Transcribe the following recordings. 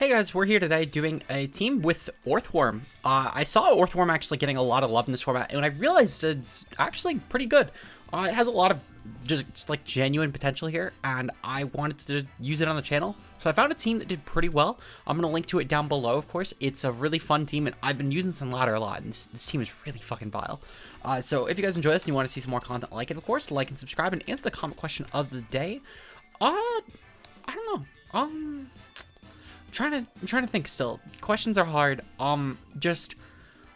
Hey guys, we're here today doing a team with Orthworm. I saw Orthworm actually getting a lot of love in this format, and I realized it's actually pretty good. It has a lot of just like genuine potential here, and I wanted to use it on the channel. So I found a team that did pretty well. I'm going to link to it down below, of course. It's a really fun team, and I've been using Sun Ladder a lot, and this team is really fucking vile. So if you guys enjoy this and you want to see some more content like it, of course, like and subscribe and answer the comment question of the day. I don't know. I'm trying to think still. Questions are hard. Just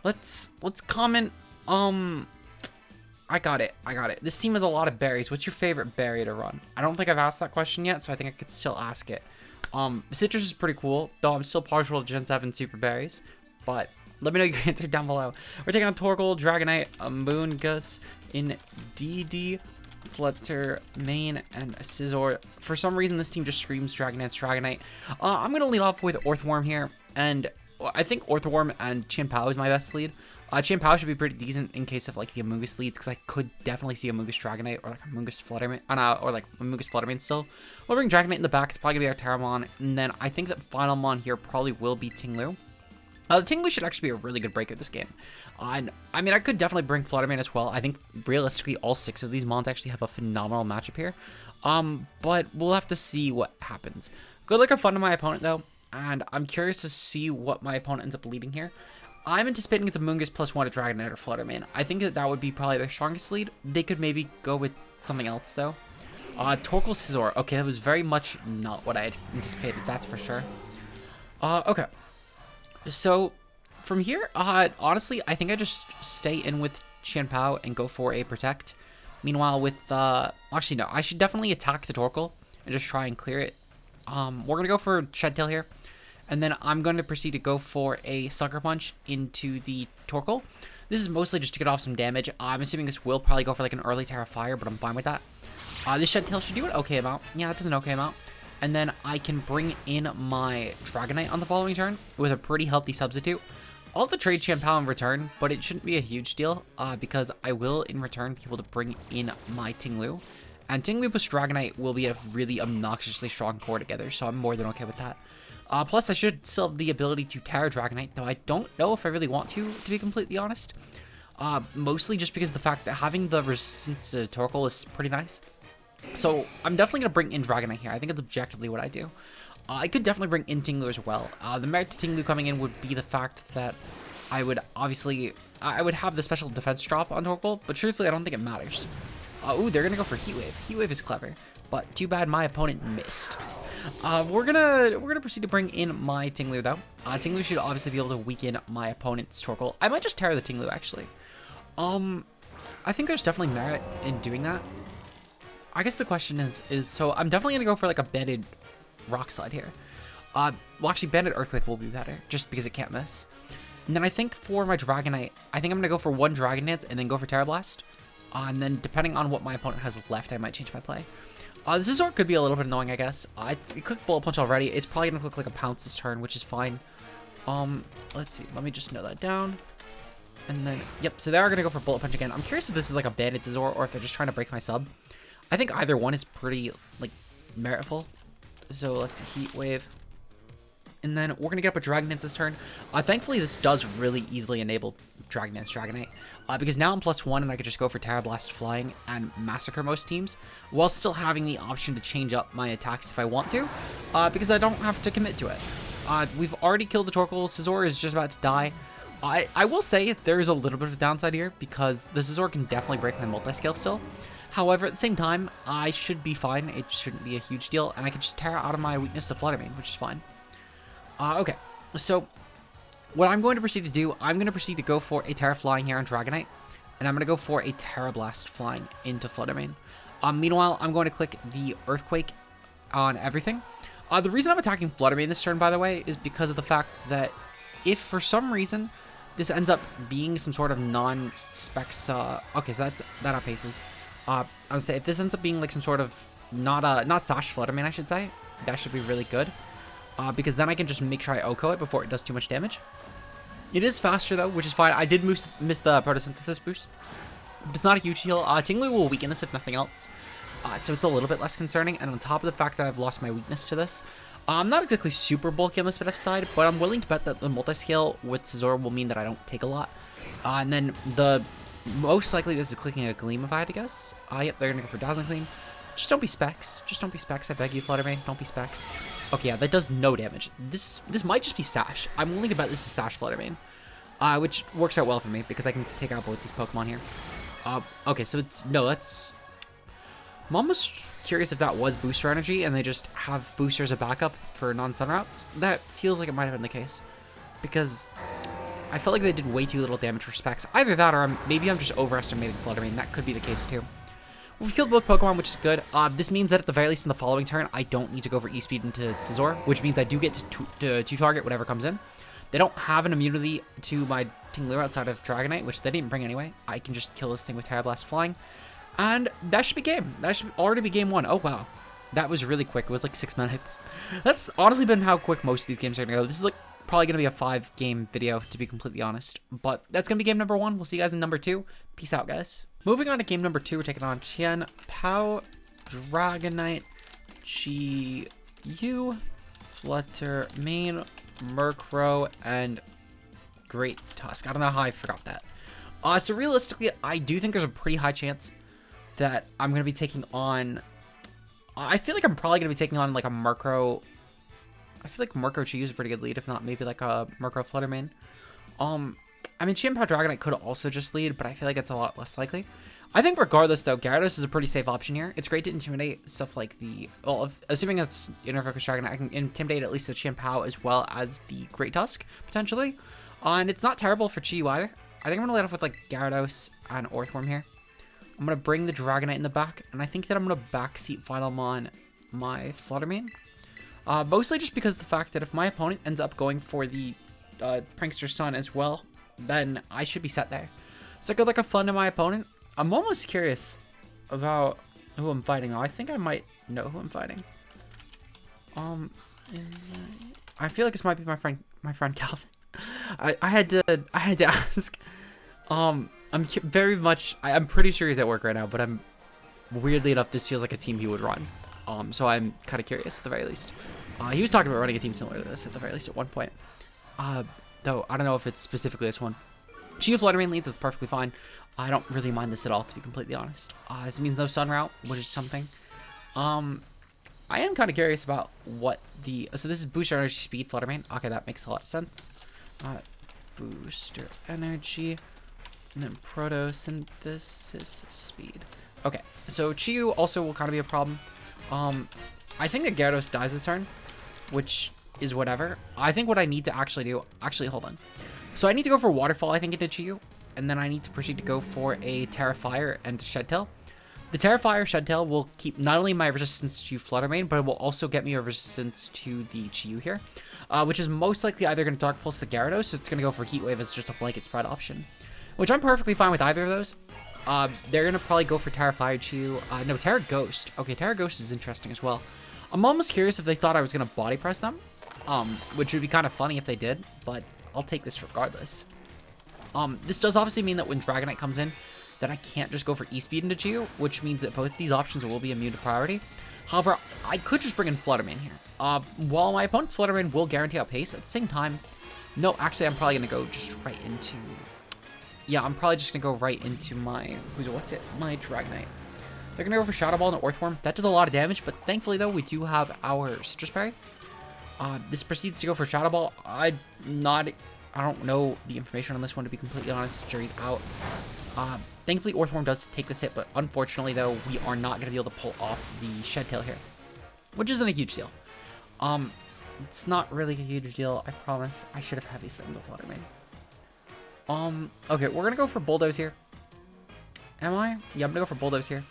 let's comment. I got it. This team has a lot of berries. What's your favorite berry to run? I don't think I've asked that question yet, so I think I could still ask it. Citrus is pretty cool, though I'm still partial to Gen 7 super berries. But let me know your answer down below. We're taking on Torkoal, Dragonite, Moongus, in DD, Flutter, Main, and Scizor. For some reason, this team just screams Dragonite. I'm going to lead off with Orthworm here, and I think Orthworm and Chien-Pao is my best lead. Chien-Pao should be pretty decent in case of like the Amoonguss leads, because I could definitely see a Amoonguss Dragonite or like a Amoonguss Fluttermane, or like a Amoonguss Fluttermane still. We'll bring Dragonite in the back. It's probably going to be our Terramon, and then I think that final Mon here probably will be Tinglu. Tinglu should actually be a really good breaker this game. And I mean, I could definitely bring Fluttermane as well. I think realistically, all 6 of these Mons actually have a phenomenal matchup here. But we'll have to see what happens. Good luck or fun to my opponent though, and I'm curious to see what my opponent ends up leading here. I'm anticipating it's a Moongus +1 to Dragonite or Fluttermane. I think that would be probably their strongest lead. They could maybe go with something else though. Torkoal Scizor. Okay, that was very much not what I had anticipated. That's for sure. Okay. So, from here, honestly, I think I just stay in with Chien-Pao and go for a Protect. Meanwhile, with, actually, no, I should definitely attack the Torkoal and just try and clear it. We're going to go for Shed Tail here, and then I'm going to proceed to go for a Sucker Punch into the Torkoal. This is mostly just to get off some damage. I'm assuming this will probably go for, like, an early Terra Fire, but I'm fine with that. This Shed Tail should do an okay amount. Yeah, it does an okay amount. And then I can bring in my Dragonite on the following turn with a pretty healthy substitute. I'll have to trade Chien-Pao in return, but it shouldn't be a huge deal because I will in return be able to bring in my Tinglu. And Tinglu plus Dragonite will be a really obnoxiously strong core together, so I'm more than okay with that. Plus, I should still have the ability to Terra Dragonite, though I don't know if I really want to be completely honest. Mostly just because of the fact that having the resistance to Torkoal is pretty nice. So I'm definitely going to bring in Dragonite here. I think it's objectively what I do. I could definitely bring in Tinglu as well. The merit to Tinglu coming in would be the fact that I would have the special defense drop on Torkoal, but truthfully I don't think it matters. Ooh, they're going to go for Heat Wave. Heat Wave is clever, but too bad my opponent missed. We're gonna proceed to bring in my Tinglu though. Tinglu should obviously be able to weaken my opponent's Torkoal. I might just Terra the Tinglu actually. I think there's definitely merit in doing that. I guess the question is so I'm definitely gonna go for like a banded Rock Slide here. Well, actually, banded Earthquake will be better just because it can't miss. And then I think for my Dragonite, I think I'm gonna go for 1 Dragon Dance and then go for Terra Blast. And then depending on what my opponent has left, I might change my play. This Scizor could be a little bit annoying, I guess. It clicked Bullet Punch already. It's probably gonna look like a Pounce this turn, which is fine. Let's see. Let me just note that down. And then, yep. So they are gonna go for Bullet Punch again. I'm curious if this is like a banded Scizor or if they're just trying to break my sub. I think either one is pretty, like, meritful. So let's see, Heat Wave. And then we're going to get up a Dragon Dance this turn. Thankfully, this does really easily enable Dragon Dance Dragonite. Because now I'm +1 and I could just go for Terra Blast Flying and massacre most teams. While still having the option to change up my attacks if I want to. Because I don't have to commit to it. We've already killed the Torkoal. Scizor is just about to die. I will say there is a little bit of a downside here. Because the Scizor can definitely break my multi-scale still. However, at the same time, I should be fine. It shouldn't be a huge deal, and I can just Terra out of my weakness to Fluttermane, which is fine. Okay, so what I'm going to proceed to do, I'm going to proceed to go for a Terra Flying here on Dragonite, and I'm going to go for a Terra Blast Flying into Fluttermane. Meanwhile, I'm going to click the Earthquake on everything. The reason I'm attacking Fluttermane this turn, by the way, is because of the fact that if for some reason this ends up being some sort of non-specs, okay, so that outpaces. I would say if this ends up being like some sort of not Sash Fluttermane, I should say, that should be really good. Because then I can just make sure I OHKO it before it does too much damage. It is faster though, which is fine. I did miss the photosynthesis boost. But it's not a huge deal. Tinglu will weaken this if nothing else. So it's a little bit less concerning. And on top of the fact that I've lost my weakness to this, I'm not exactly super bulky on the Spinef side, but I'm willing to bet that the multi-scale with Scizor will mean that I don't take a lot. And then the most likely this is clicking a Gleam if I had to guess. Yep, they're gonna go for Dazzling Gleam. Just don't be Specs. Just don't be Specs. I beg you, Fluttermane. Don't be Specs. Okay, yeah, that does no damage. This might just be Sash. I'm willing to bet this is Sash Fluttermane. Which works out well for me because I can take out both these Pokemon here. Okay, so it's... No, that's... I'm almost curious if that was Booster Energy and they just have Booster as a backup for non-Sun routes. That feels like it might have been the case. Because I felt like they did way too little damage for Specs. Either that or maybe I'm just overestimating Fluttermane. That could be the case too. We've killed both Pokemon, which is good. This means that at the very least in the following turn, I don't need to go for E-Speed into Scizor, which means I do get to target whatever comes in. They don't have an immunity to my Tinglu outside of Dragonite, which they didn't bring anyway. I can just kill this thing with Terra Blast Flying. And that should be game. That should already be game 1. Oh, wow. That was really quick. It was like 6 minutes. That's honestly been how quick most of these games are going to go. This is like probably going to be a 5-game video, to be completely honest. But that's going to be game number 1. We'll see you guys in number 2. Peace out, guys. Moving on to game number 2, we're taking on Chien, Pao, Dragonite, Chi-Yu, Fluttermane, Murkrow, and Great Tusk. I don't know how I forgot that. So realistically, I do think there's a pretty high chance that I'm going to be taking on... I feel like I'm probably going to be taking on like a Murkrow... I feel like Murkrow Chi-Yu is a pretty good lead, if not maybe like a Murkrow Fluttermane. I mean, Chien, Pao, Dragonite could also just lead, but I feel like it's a lot less likely. I think regardless, though, Gyarados is a pretty safe option here. It's great to intimidate stuff like the... Well, assuming that's Inner Focus Dragonite, I can intimidate at least the Chien, Pao as well as the Great Tusk, potentially. And it's not terrible for Chi-Yu either. I think I'm going to lead off with like Gyarados and Orthworm here. I'm going to bring the Dragonite in the back, and I think that I'm going to backseat Final Mon my Fluttermane. Mostly just because of the fact that if my opponent ends up going for the Prankster Sun as well, then I should be set there. So good luck, have fun to my opponent. I'm almost curious about who I'm fighting. I think I might know who I'm fighting. I feel like this might be my friend Calvin. I had to ask. I'm pretty sure he's at work right now, but weirdly enough, this feels like a team he would run. So I'm kind of curious at the very least. He was talking about running a team similar to this at the very least at one point. Though I don't know if it's specifically this one. Chi-Yu Fluttermane leads, that's perfectly fine. I don't really mind this at all, to be completely honest. This means no Sun route, which is something. I am kind of curious about what the... So this is Booster Energy Speed Fluttermane. Okay, that makes a lot of sense. Booster Energy. And then Photosynthesis Speed. Okay, so Chi-Yu also will kind of be a problem. I think that Gyarados dies this turn, which is whatever. I think what I need to actually do... Actually, hold on. So I need to go for Waterfall, I think, into Chi-Yu. And then I need to proceed to go for a Terra Fire and Shed Tail. The Terra Fire Shed Tail will keep not only my resistance to Fluttermane, but it will also get me a resistance to the Chi-Yu here. Which is most likely either going to Dark Pulse the Gyarados, so it's going to go for Heat Wave as just a blanket spread option. Which I'm perfectly fine with either of those. They're going to probably go for Terra Fire Chi-Yu. No, Terra Ghost. Okay, Terra Ghost is interesting as well. I'm almost curious if they thought I was going to Body Press them. Which would be kind of funny if they did, but I'll take this regardless. This does obviously mean that when Dragonite comes in, that I can't just go for E-Speed into Chi-Yu, which means that both these options will be immune to priority. However, I could just bring in Fluttermane here. While my opponent's Fluttermane will guarantee outpace, at the same time... No, actually, I'm probably going to go just right into... Yeah, I'm probably just going to go right into my... My Dragonite. They're going to go for Shadow Ball and Orthworm. That does a lot of damage, but thankfully, though, we do have our Citrus Berry. This proceeds to go for Shadow Ball. I don't know the information on this one, to be completely honest. Jury's out. Thankfully, Orthworm does take this hit, but unfortunately, though, we are not going to be able to pull off the Shed Tail here, which isn't a huge deal. It's not really a huge deal, I promise. I should have Heavy Slammed the Fluttermane. Okay, we're going to go for Bulldoze here. Am I? Yeah, I'm going to go for Bulldoze here.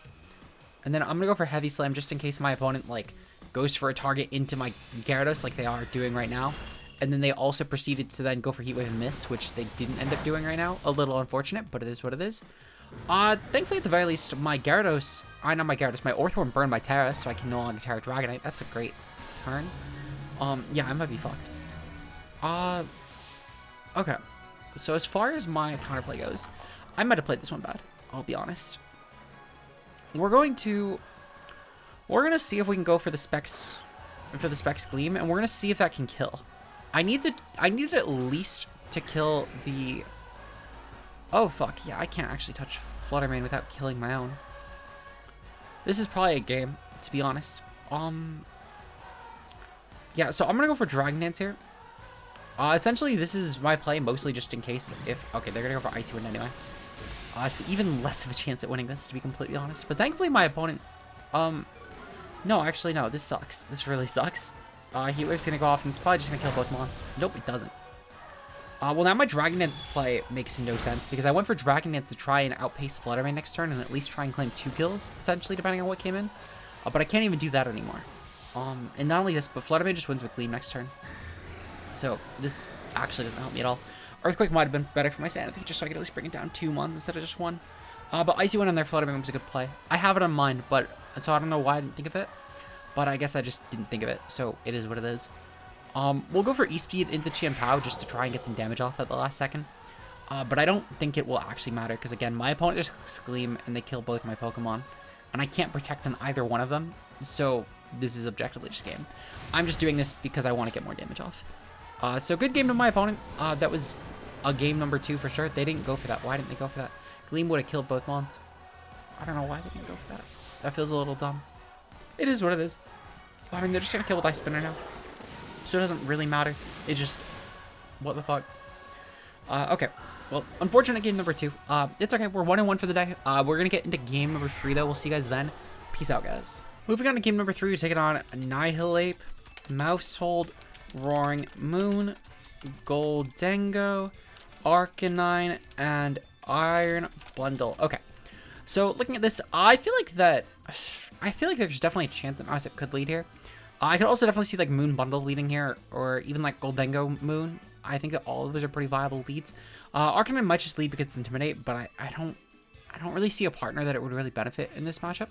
And then I'm going to go for Heavy Slam just in case my opponent, like, goes for a target into my Gyarados like they are doing right now. And then they also proceeded to then go for Heat Wave and Miss, which they didn't end up doing right now. A little unfortunate, but it is what it is. Thankfully, at the very least, my Gyarados... my Orthworm burned my Terra, so I can no longer Terra Dragonite. That's a great turn. Yeah, I might be fucked. Okay. So as far as my counterplay goes, I might have played this one bad. I'll be honest. We're gonna see if we can go for the Specs for the Specs Gleam, and we're gonna see if that can kill. I need it at least to kill the... Oh, fuck. Yeah, I can't actually touch Flutter Mane without killing my own. This is probably a game, to be honest. Yeah, so I'm gonna go for Dragon Dance here. Essentially, this is my play, mostly just in case if... Okay, they're gonna go for Icy Wind anyway. So even less of a chance at winning this, to be completely honest. But thankfully, my opponent... No, actually, no. This sucks. This really sucks. Heat Wave's gonna go off, and it's probably just gonna kill both mons. Nope, it doesn't. Well, now my Dragon Dance play makes no sense, because I went for Dragon Dance to try and outpace Flutter Mane next turn, and at least try and claim 2 kills, potentially, depending on what came in. But I can't even do that anymore. And not only this, but Flutter Mane just wins with Gleam next turn. So, this actually doesn't help me at all. Earthquake might have been better for my sanity, just so I could at least bring it down 2 mons instead of just 1. But Icy Wind on their Flutter Mane was a good play. I have it on mine, but so I don't know why I didn't think of it. But I guess I just didn't think of it, so it is what it is. We'll go for E-Speed into Chimpao just to try and get some damage off at the last second. But I don't think it will actually matter, because again, my opponent just clicks Gleam and they kill both my Pokemon. And I can't protect on either one of them, so this is objectively just game. I'm just doing this because I want to get more damage off. So good game to my opponent. That was a game number 2 for sure. They didn't go for that. Why didn't they go for that? Gleam would have killed both mons. I don't know why they didn't go for that. That feels a little dumb. It is what it is. I mean, they're just going to kill with Ice Spinner now. So it doesn't really matter. It just... What the fuck? Okay. Well, unfortunate game number 2. It's okay. We're 1-1 for the day. We're going to get into game number 3, though. We'll see you guys then. Peace out, guys. Moving on to game number 3, we're taking on Annihilate, Mousehold, Roaring Moon, Goldengo, Arcanine, and Iron Bundle. Okay. So, looking at this, I feel like there's definitely a chance that Mouseup could lead here. I could also definitely see like Moon Bundle leading here, or even like Goldengo Moon. I think that all of those are pretty viable leads. Arcanine might just lead because it's Intimidate, but I don't really see a partner that it would really benefit in this matchup,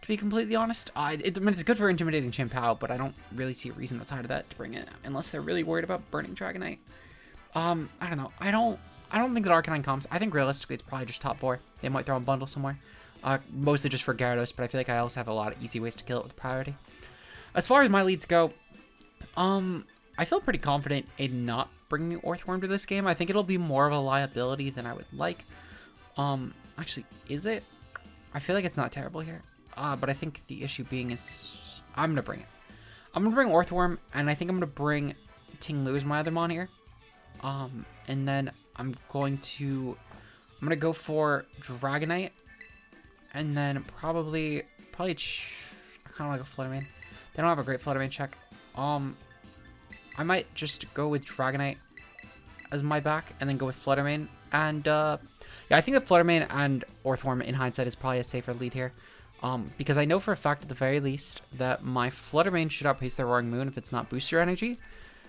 to be completely honest. I mean, it's good for intimidating Chimpao, but I don't really see a reason outside of that to bring it, unless they're really worried about burning Dragonite. I don't know. I don't think that Arcanine comes. I think realistically it's probably just top 4. They might throw a bundle somewhere. Mostly just for Gyarados, but I feel like I also have a lot of easy ways to kill it with priority. As far as my leads go, I feel pretty confident in not bringing Orthworm to this game. I think it'll be more of a liability than I would like. Actually, is it? I feel like it's not terrible here. But I think the issue being is I'm going to bring it. I'm going to bring Orthworm, and I think I'm going to bring Tinglu as my other mon here. And then I'm going to go for Dragonite, and then probably I kind of like a Flutter Mane. They don't have a great Flutter Mane check. I might just go with Dragonite as my back, and then go with Flutter Mane. And yeah, I think that Flutter Mane and Orthworm in hindsight is probably a safer lead here. Because I know for a fact at the very least that my Flutter Mane should outpace their Roaring Moon if it's not Booster Energy.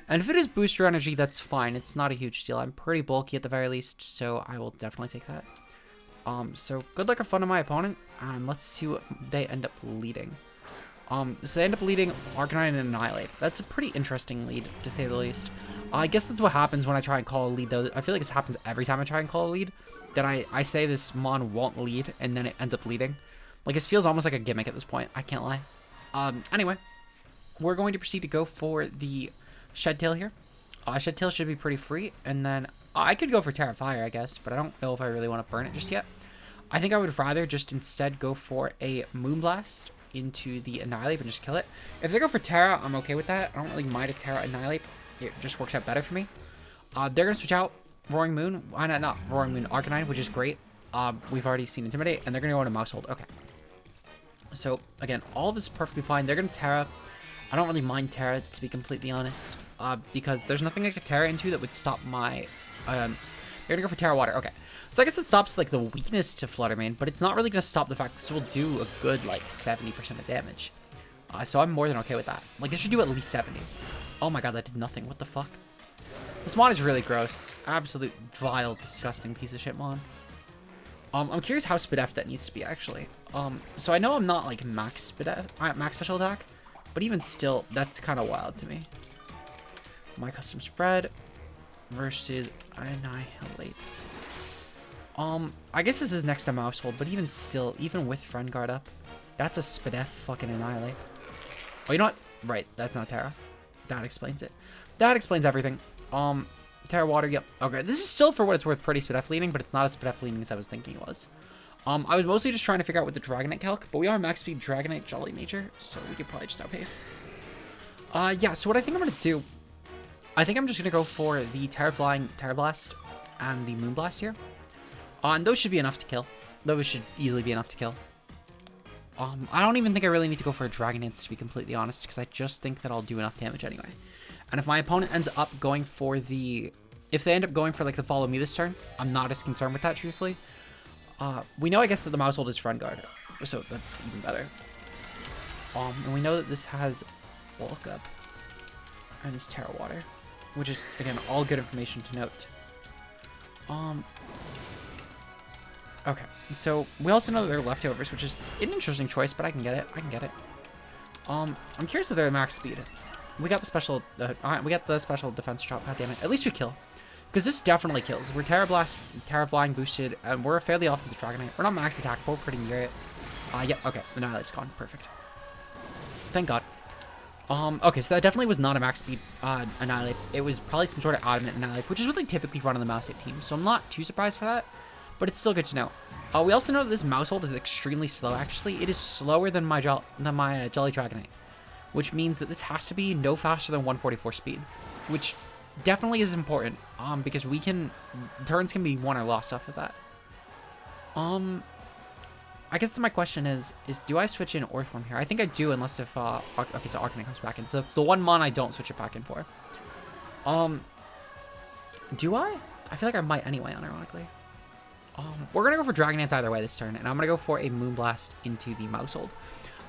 And if it is Booster Energy, that's fine. It's not a huge deal. I'm pretty bulky at the very least, so I will definitely take that. So good luck and fun to my opponent, and let's see what they end up leading. So they end up leading Arcanine and Annihilate. That's a pretty interesting lead, to say the least. I guess that's what happens when I try and call a lead, though. I feel like this happens every time I try and call a lead. That I say this mon won't lead, and then it ends up leading. Like, this feels almost like a gimmick at this point. I can't lie. Anyway, we're going to proceed to go for the Shed Tail here. Shed Tail should be pretty free, and then I could go for Terra Fire, I guess, but I don't know if I really want to burn it just yet. I think I would rather just instead go for a Moonblast into the Annihilate and just kill it. If they go for Terra, I'm okay with that. I don't really mind a Terra Annihilate. It just works out better for me. They're going to switch out Roaring Moon. Why not Roaring Moon Arcanine, which is great. We've already seen Intimidate, and they're going to go into Mousehold. Okay. So, again, all of this is perfectly fine. They're going to Terra. I don't really mind Terra, to be completely honest, because there's nothing I could Terra into that would stop my... they're going to go for Terra Water. Okay. So I guess it stops, like, the weakness to Flutter Mane, but it's not really going to stop the fact this will do a good, like, 70% of damage. So I'm more than okay with that. Like, this should do at least 70. Oh my god, that did nothing. What the fuck? This mon is really gross. Absolute vile, disgusting piece of shit mon. I'm curious how Spadef that needs to be, actually. So I know I'm not, like, max special attack, but even still, that's kind of wild to me. My custom spread versus Annihilate. I guess this is next to Mousehold, but even still, even with Friend Guard up, that's a Spadef fucking Annihilate. Oh, you know what? Right, that's not Terra. That explains it. That explains everything. Terra Water, yep. Okay, this is still, for what it's worth, pretty Spadef leading, but it's not as Spadef leading as I was thinking it was. I was mostly just trying to figure out with the Dragonite calc, but we are max speed Dragonite Jolly Nature, so we could probably just outpace. Yeah, so what I think I'm going to do, I think I'm just going to go for the Terra Flying, Terra Blast, and the Moonblast here. And those should be enough to kill. Those should easily be enough to kill. I don't even think I really need to go for a Dragonite, to be completely honest, because I just think that I'll do enough damage anyway. And if my opponent ends up going for the... If they end up going for, like, the Follow Me this turn, I'm not as concerned with that, truthfully. We know, I guess, that the Mousehold is Friend Guard, so that's even better. And we know that this has Bulk Up and this Terra Water, which is, again, all good information to note. Okay, so we also know that they're Leftovers, which is an interesting choice, but I can get it. I can get it. I'm curious if they're max speed. We got the special. We got the special defense drop. God damn it! At least we kill, because this definitely kills. We're Terra Blast, Terra Flying boosted, and we're a fairly offensive Dragonite. We're not max attack, but we're pretty near it. Yeah. Okay. Annihilate's gone. Perfect. Thank God. Okay, so that definitely was not a max speed Annihilate. It was probably some sort of Adamant Annihilate, which is what they typically run on the Mouse 8 team. So I'm not too surprised for that. But it's still good to know. We also know that this Mousehold is extremely slow, actually. It is slower than my Jolly Dragonite, which means that this has to be no faster than 144 speed, which definitely is important, because turns can be won or lost off of that. I guess my question is do I switch in Orthworm here? I think I do, unless if, okay, so Arcanine comes back in. So it's the one mon I don't switch it back in for. Do I? I feel like I might anyway, unironically. We're going to go for Dragonite either way this turn, and I'm going to go for a Moonblast into the Mousehold.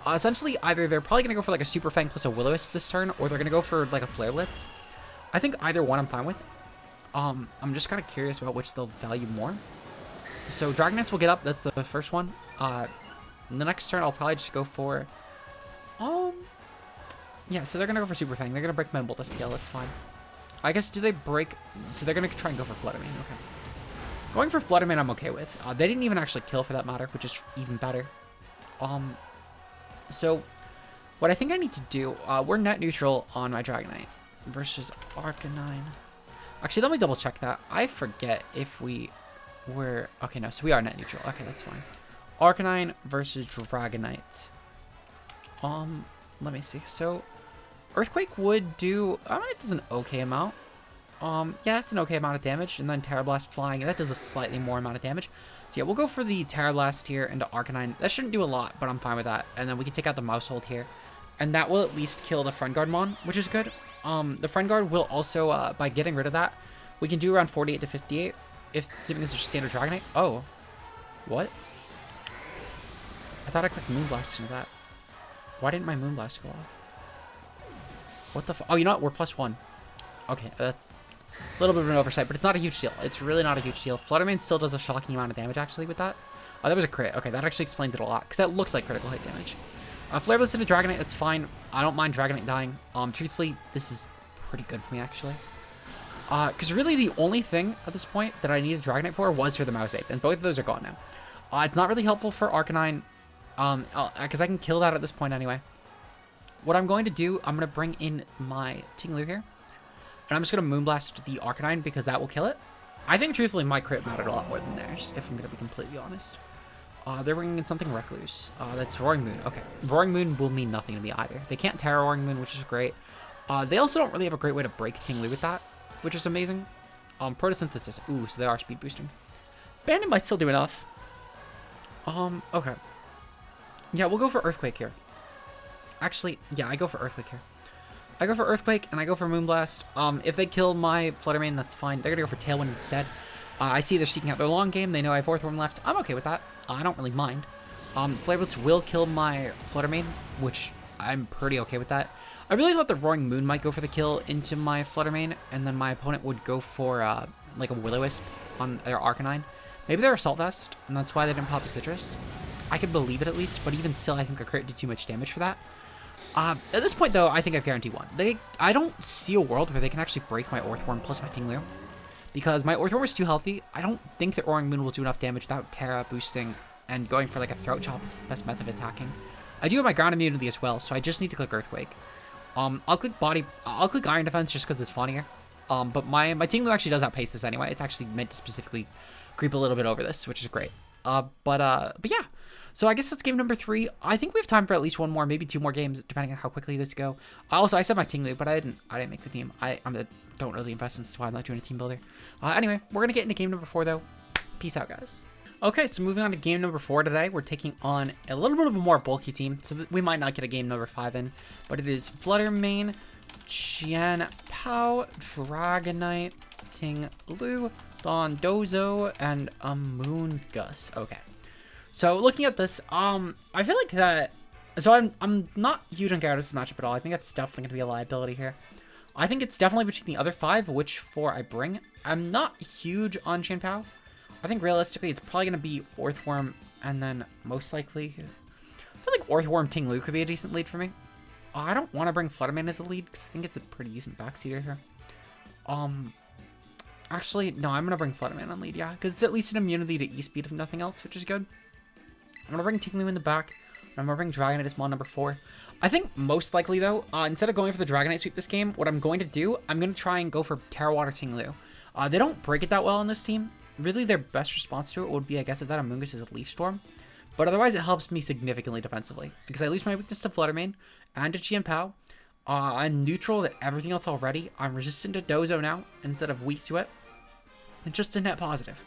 Essentially, either they're probably going to go for like a Super Fang plus a Will-O-Wisp this turn, or they're going to go for like a Flare Blitz. I think either one I'm fine with. I'm just kind of curious about which they'll value more. So Dragonites will get up. That's the first one. The next turn, I'll probably just go for... yeah, so they're going to go for Super Fang. They're going to break my Bolt of Scale. That's fine. I guess, do they break... So they're going to try and go for Fluttermane. Okay. Going for Fluttermane, I'm okay with. They didn't even actually kill for that matter, which is even better. So what I think I need to do, we're net neutral on my Dragonite versus Arcanine. Actually, let me double check that. I forget if we were... Okay, no, so we are net neutral. Okay, that's fine. Arcanine versus Dragonite. Let me see. So Earthquake would do... it does an okay amount. Yeah, that's an okay amount of damage. And then Terra Blast flying, that does a slightly more amount of damage. So yeah, we'll go for the Terra Blast here into Arcanine. That shouldn't do a lot, but I'm fine with that. And then we can take out the Mousehold here. And that will at least kill the Friend Guard Mon, which is good. The Friend Guard will also, by getting rid of that, we can do around 48 to 58. Assuming this is just standard Dragonite. Oh. What? I thought I clicked Moonblast into that. Why didn't my Moonblast go off? What the f... Oh, you know what? We're +1. Okay, that's... a little bit of an oversight, but it's not a huge deal. It's really not a huge deal. Fluttermane still does a shocking amount of damage, actually, with that. Oh, that was a crit. Okay, that actually explains it a lot, because that looked like critical hit damage. Flare Blitz into Dragonite, that's fine. I don't mind Dragonite dying. Truthfully, this is pretty good for me, actually. Because really the only thing at this point that I needed Dragonite for was for the Mouse 8, and both of those are gone now. It's not really helpful for Arcanine, because I can kill that at this point anyway. What I'm going to do, I'm going to bring in my Tinglu here. And I'm just going to Moonblast the Arcanine because that will kill it. I think, truthfully, my crit mattered a lot more than theirs, if I'm going to be completely honest. They're bringing in something Recluse. That's Roaring Moon. Okay. Roaring Moon will mean nothing to me either. They can't Terra Roaring Moon, which is great. They also don't really have a great way to break Tinglu with that, which is amazing. Photosynthesis. Ooh, so they are speed boosting. Bandit might still do enough. Okay. Yeah, we'll go for Earthquake here. Actually, yeah, I go for Earthquake here. I go for Earthquake, and I go for Moonblast. If they kill my Fluttermane, that's fine. They're going to go for Tailwind instead. I see they're seeking out their long game. They know I have Orthworm left. I'm okay with that. I don't really mind. Flare Blitz will kill my Fluttermane, which I'm pretty okay with that. I really thought the Roaring Moon might go for the kill into my Fluttermane, and then my opponent would go for, like a Will-O-Wisp on their Arcanine. Maybe they're Assault Vest, and that's why they didn't pop a Citrus. I could believe it at least, but even still, I think the crit did too much damage for that. At this point, though, I think I've guaranteed one. I don't see a world where they can actually break my Orthworm plus my Tinglu, because my Orthworm is too healthy. I don't think that Roaring Moon will do enough damage without Terra boosting and going for like a Throat Chop is the best method of attacking. I do have my ground immunity as well, so I just need to click Earthquake. I'll click Iron Defense just because it's funnier. But my Tinglu actually does outpace this anyway. It's actually meant to specifically creep a little bit over this, which is great. But yeah. So I guess that's game number 3. I think we have time for at least one more, maybe 2 more games, depending on how quickly this go. Also, I said my Tinglu, but I didn't make the team. Don't really invest in this, is why I'm not doing a team builder. Anyway, we're gonna get into game number 4 though. Peace out, guys. Okay, so moving on to game number 4 today, we're taking on a little bit of a more bulky team, so we might not get a game number 5 in, but it is Fluttermane, Chien-Pao, Dragonite, Tinglu, Dondozo, and Amoonguss. Okay. So looking at this, I feel like that. So I'm not huge on Gyarados' matchup at all. I think that's definitely going to be a liability here. I think it's definitely between the other 5, which 4 I bring. I'm not huge on Chien-Pao. I think realistically it's probably going to be Orthworm, and then most likely, I feel like Orthworm Tinglu could be a decent lead for me. I don't want to bring Fluttermane as a lead because I think it's a pretty decent backseater here. Actually, no, I'm going to bring Fluttermane on lead, yeah, because it's at least an immunity to E-Speed if nothing else, which is good. I'm going to bring Tinglu in the back. I'm going to bring Dragonite as mon number 4. I think most likely, though, instead of going for the Dragonite sweep this game, what I'm going to do, I'm going to try and go for Terra Water Tinglu. They don't break it that well on this team. Really, their best response to it would be, I guess, if that Amoonguss is a Leaf Storm. But otherwise, it helps me significantly defensively. Because I lose my weakness to Fluttermane and to Chien-Pao. I'm neutral to everything else already. I'm resistant to Dozo now, instead of weak to it. It's just a net positive.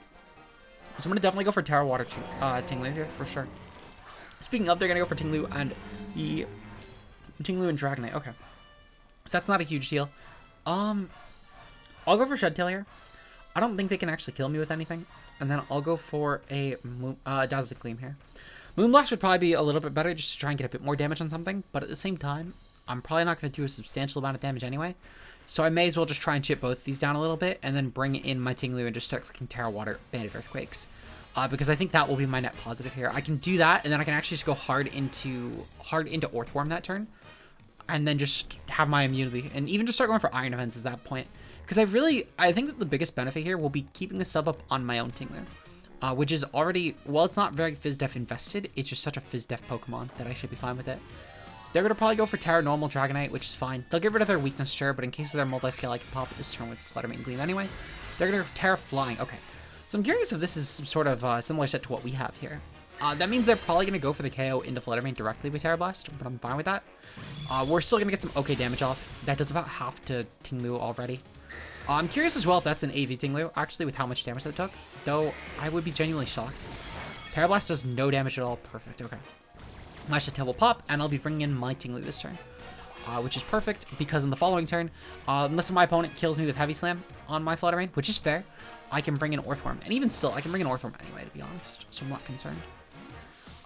So I'm going to definitely go for Terra Water Tinglu here, for sure. Speaking of, they're going to go for Tinglu and the Tinglu and Dragonite. Okay. So that's not a huge deal. I'll go for Shed Tail here. I don't think they can actually kill me with anything. And then I'll go for a Dazzling Gleam here. Moonblast would probably be a little bit better just to try and get a bit more damage on something. But at the same time, I'm probably not going to do a substantial amount of damage anyway. So I may as well just try and chip both of these down a little bit and then bring in my Tinglu and just start clicking Terra Water, Banded Earthquakes. Because I think that will be my net positive here. I can do that, and then I can actually just go hard into Orthworm that turn. And then just have my immunity. And even just start going for Iron Defense at that point. Because I think that the biggest benefit here will be keeping the sub up on my own Tinglu. Which is already, well, it's not very Phys-Def invested. It's just such a Phys-Def Pokemon that I should be fine with it. They're going to probably go for Terra Normal Dragonite, which is fine. They'll get rid of their weakness, sure, but in case of their multi-scale, I can pop it this turn with Fluttermane Gleam anyway. They're going to Terra Flying. Okay. So I'm curious if this is some sort of similar set to what we have here. That means they're probably going to go for the KO into Fluttermane directly with Terra Blast, but I'm fine with that. We're still going to get some okay damage off. That does about half to Tinglu already. I'm curious as well if that's an AV Tinglu, actually, with how much damage that took. Though, I would be genuinely shocked. Terra Blast does no damage at all. Perfect, okay. My Shed Tail will pop, and I'll be bringing in my Tinglu this turn. Which is perfect, because in the following turn, unless my opponent kills me with Heavy Slam on my Fluttermane, which is fair, I can bring in Orthworm. And even still, I can bring in Orthworm anyway, to be honest, so I'm not concerned.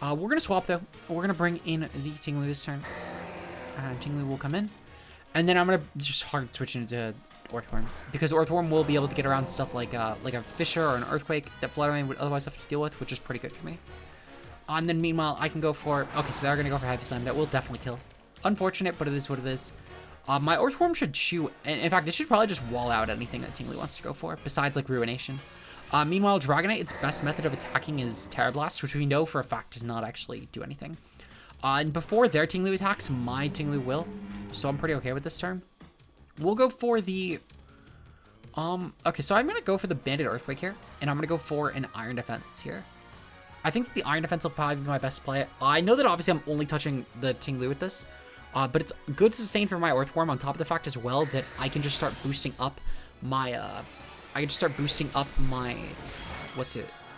We're going to swap, though. We're going to bring in the Tinglu this turn. And Tinglu will come in. And then I'm going to just hard switch into Orthworm, because Orthworm will be able to get around stuff like a Fissure or an Earthquake that Fluttermane would otherwise have to deal with, which is pretty good for me. And then meanwhile, I can go for... Okay, so they're going to go for Heavy Slam. That will definitely kill. Unfortunate, but it is what it is. My Orthworm should shoot... And in fact, it should probably just wall out anything that Tinglu wants to go for, besides, like, Ruination. Meanwhile, Dragonite, its best method of attacking is Terra Blast, which we know for a fact does not actually do anything. And before their Tinglu attacks, my Tinglu will. So I'm pretty okay with this turn. We'll go for the... Okay, so I'm going to go for the Banded Earthquake here, and I'm going to go for an Iron Defense here. I think the Iron Defense will probably be my best play. I know that obviously I'm only touching the Tinglu with this, but it's good sustain for my Orthworm on top of the fact as well that I can just start boosting up my,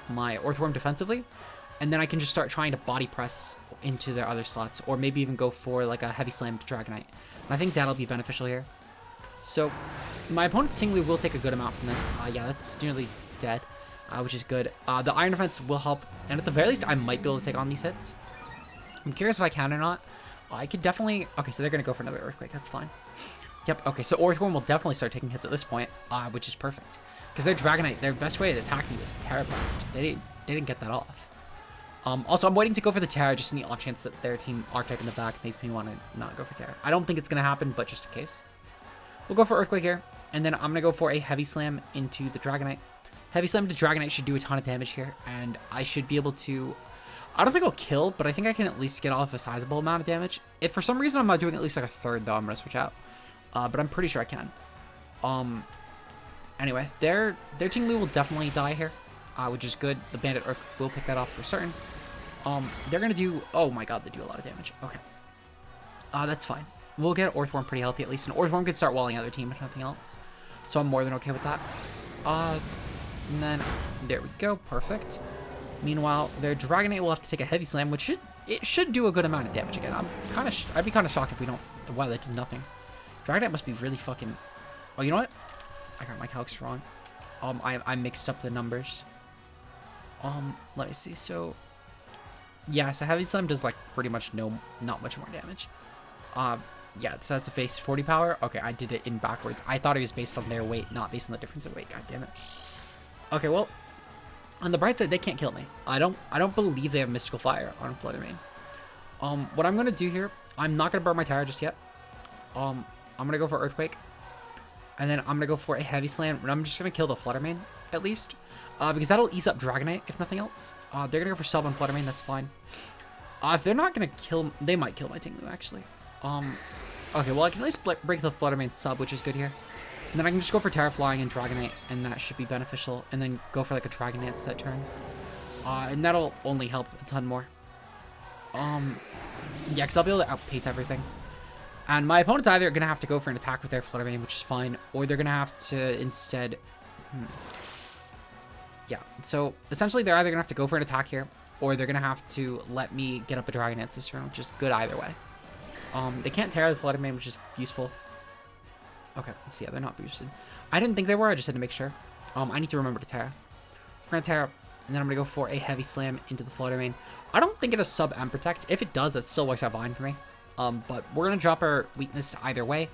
my Orthworm defensively, and then I can just start trying to body press into their other slots, or maybe even go for like a Heavy Slam to Dragonite. And I think that'll be beneficial here. So my opponent's Tinglu will take a good amount from this. Yeah, that's nearly dead. Which is good. The Iron Defense will help, and at the very least, I might be able to take on these hits. I'm curious if I can or not. I could definitely... Okay, so they're going to go for another Earthquake. That's fine. Yep, okay, so Orthworm will definitely start taking hits at this point, which is perfect. Because their Dragonite, their best way to attack me was Terra Blast. They didn't get that off. Also, I'm waiting to go for the Terra just in the off chance that their team Archetype in the back makes me want to not go for Terra. I don't think it's going to happen, but just in case. We'll go for Earthquake here, and then I'm going to go for a Heavy Slam into the Dragonite. Heavy Slam to Dragonite should do a ton of damage here, and I should be able to... I don't think I'll kill, but I think I can at least get off a sizable amount of damage. If for some reason I'm not doing at least like a third, though, I'm going to switch out. But I'm pretty sure I can. Anyway, their Tinglu will definitely die here, which is good. The Bandit Earth will pick that off for certain. They're going to do... Oh my god, they do a lot of damage. Okay. That's fine. We'll get Orthworm pretty healthy at least. And Orthworm can start walling other team if nothing else. So I'm more than okay with that. And then... There we go. Perfect. Meanwhile, their Dragonite will have to take a Heavy Slam, which should do a good amount of damage again. I'd be kind of shocked if we don't... Wow, that does nothing. Dragonite must be really fucking... Oh, you know what? I got my calcs wrong. I mixed up the numbers. Let me see. So... Yeah, so Heavy Slam does, like, pretty much not much more damage. Yeah, so that's a base 40 power. Okay, I did it in backwards. I thought it was based on their weight, not based on the difference in weight. God damn it. Okay, well, on the bright side, they can't kill me. I don't believe they have Mystical Fire on Fluttermane. What I'm gonna do here, I'm not gonna burn my Tara just yet. I'm gonna go for Earthquake, and then I'm gonna go for a Heavy Slam, and I'm just gonna kill the Fluttermane at least, because that'll ease up Dragonite if nothing else. They're gonna go for Sub on Fluttermane. That's fine. If they're not gonna kill, they might kill my Tinglu actually. Okay, well I can at least break the Fluttermane sub, which is good here. And then I can just go for Terra Flying and Dragonite, and that should be beneficial. And then go for like a Dragon Dance that turn. And that'll only help a ton more. Yeah, because I'll be able to outpace everything. And my opponent's either going to have to go for an attack with their Fluttermane, which is fine, or they're going to have to instead... Yeah, so essentially they're either going to have to go for an attack here, or they're going to have to let me get up a Dragon Dance this turn, which is good either way. They can't Terra the Fluttermane, which is useful. Okay, so yeah, they're not boosted. I didn't think they were, I just had to make sure. I need to remember to Terra. We're going to Terra, and then I'm going to go for a Heavy Slam into the Fluttermane. I don't think it has Sub and Protect. If it does, that still works out fine for me. But we're going to drop our weakness either way.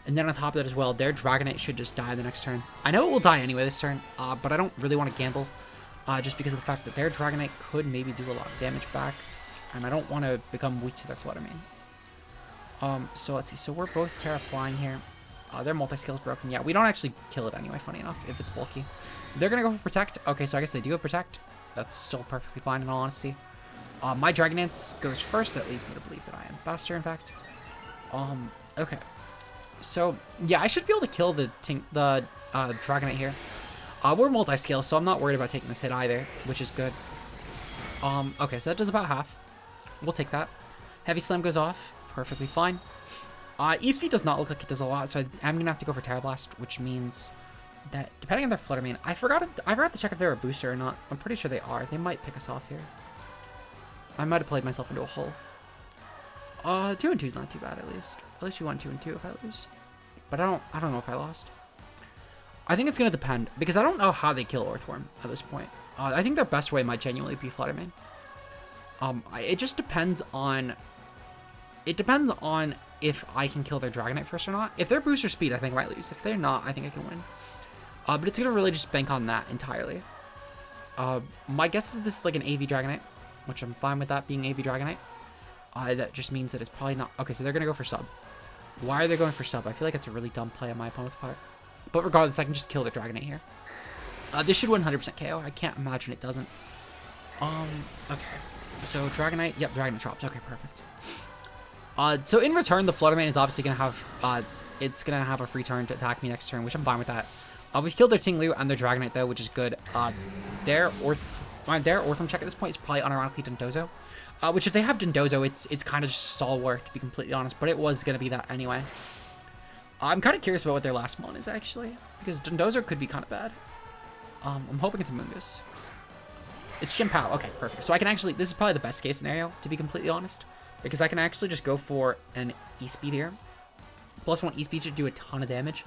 And then on top of that as well, their Dragonite should just die the next turn. I know it will die anyway this turn, but I don't really want to gamble. Just because of the fact that their Dragonite could maybe do a lot of damage back. And I don't want to become weak to their Fluttermane. So let's see. So we're both Terra Flying here. Their multi-skill is broken. Yeah, we don't actually kill it anyway, funny enough, if it's bulky. They're going to go for Protect. Okay, so I guess they do have Protect. That's still perfectly fine in all honesty. My Dragon Dance goes first. That leads me to believe that I am faster, in fact. Okay. So, yeah, I should be able to kill the Dragonite here. We're multi-skill, so I'm not worried about taking this hit either, which is good. Okay, so that does about half. We'll take that. Heavy Slam goes off. Perfectly fine. E-Speed does not look like it does a lot, so I'm going to have to go for Terra Blast, which means that, depending on their Fluttermane, I forgot to check if they're a booster or not. I'm pretty sure they are. They might pick us off here. I might have played myself into a hole. 2 and 2 is not too bad, at least. At least we won 2 and 2 if I lose. But I don't know if I lost. I think it's going to depend, because I don't know how they kill Orthworm at this point. I think their best way might genuinely be Fluttermane. It just depends on... It depends on if I can kill their Dragonite first or not. If they're booster speed, I think I might lose. If they're not, I think I can win. But it's going to really just bank on that entirely. My guess is this is like an AV Dragonite, which I'm fine with that being AV Dragonite. That just means that it's probably not... Okay, so they're going to go for Sub. Why are they going for Sub? I feel like it's a really dumb play on my opponent's part. But regardless, I can just kill the Dragonite here. This should win 100% KO. I can't imagine it doesn't. Okay. So Dragonite... Yep, Dragonite drops. Okay, perfect. So in return, the Fluttermane is obviously going to have... it's going to have a free turn to attack me next turn, which I'm fine with that. We've killed their Tinglu and their Dragonite, though, which is good. Their Orthworm check at this point is probably unironically Dondozo. Which, if they have Dondozo, it's kind of just stalwart, to be completely honest. But it was going to be that anyway. I'm kind of curious about what their last mon is, actually. Because Dondozo could be kind of bad. I'm hoping it's a Moongoose. It's Chien-Pao. Okay, perfect. So I can actually... This is probably the best case scenario, to be completely honest. Because I can actually just go for an E-Speed here. +1 E-Speed should do a ton of damage.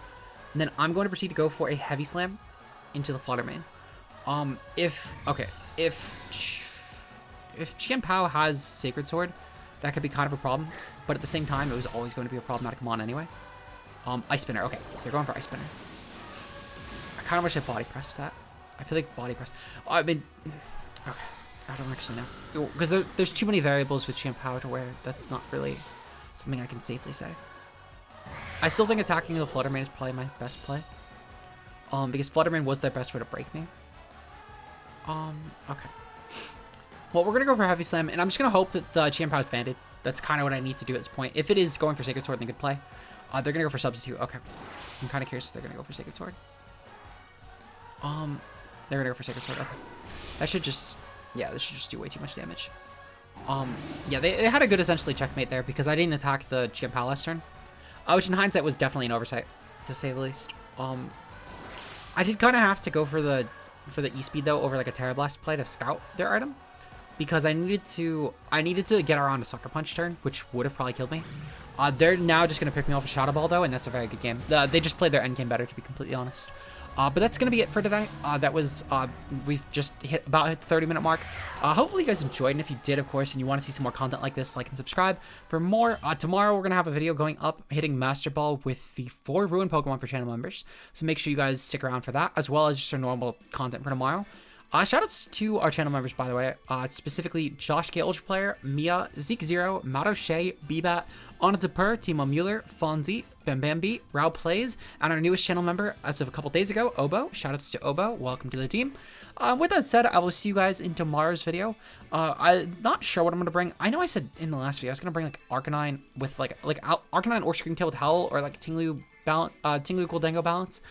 And then I'm going to proceed to go for a Heavy Slam into the Fluttermane. If Chien-Pao has Sacred Sword, that could be kind of a problem. But at the same time, it was always going to be a problematic mon anyway. Ice Spinner. Okay, so they're going for Ice Spinner. I kind of wish I Body Pressed that. I feel like Body Press... I mean... Okay. I don't actually know. Because there's too many variables with Chien-Pao to where that's not really something I can safely say. I still think attacking the Fluttermane is probably my best play. Because Fluttermane was their best way to break me. Okay. Well, we're going to go for Heavy Slam, and I'm just going to hope that the Champ is banded. That's kind of what I need to do at this point. If it is going for Sacred Sword, then good play. They're going to go for Substitute. Okay. I'm kind of curious if they're going to go for Sacred Sword. They're going to go for Sacred Sword. Okay. That should just... Yeah, this should just do way too much damage. Yeah, they had a good essentially checkmate there because I didn't attack the Champ last turn. Which in hindsight was definitely an oversight, to say the least. I did kind of have to go for the E-Speed, though, over like a Terra Blast play to scout their item. Because I needed to get around a Sucker Punch turn, which would have probably killed me. They're now just going to pick me off a Shadow Ball, though, and that's a very good game. They just played their end game better, to be completely honest. But that's going to be it for today. We've just hit about the 30-minute mark. Hopefully you guys enjoyed, and if you did, of course, and you want to see some more content like this, like and subscribe for more. Tomorrow we're going to have a video going up hitting Master Ball with the 4 Ruined Pokemon for channel members. So make sure you guys stick around for that, as well as just our normal content for tomorrow. Shoutouts to our channel members, by the way, specifically Josh K. Ultra Player, Mia, Zeke Zero, Mato Shea, Bebat, Anna Depur, Timo Mueller, Fonzie, Bambambi, Rao Plays, and our newest channel member as of a couple days ago, Obo. Shoutouts to Obo. Welcome to the team. With that said, I will see you guys in tomorrow's video. I'm not sure what I'm going to bring. I know I said in the last video I was going to bring like Arcanine with like Arcanine or Screamtail with Howl or like Tinglu Gholdengo balance.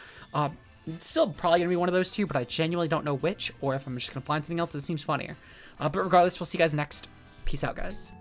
It's still probably going to be one of those two, but I genuinely don't know which, or if I'm just going to find something else that seems funnier. But regardless, we'll see you guys next. Peace out, guys.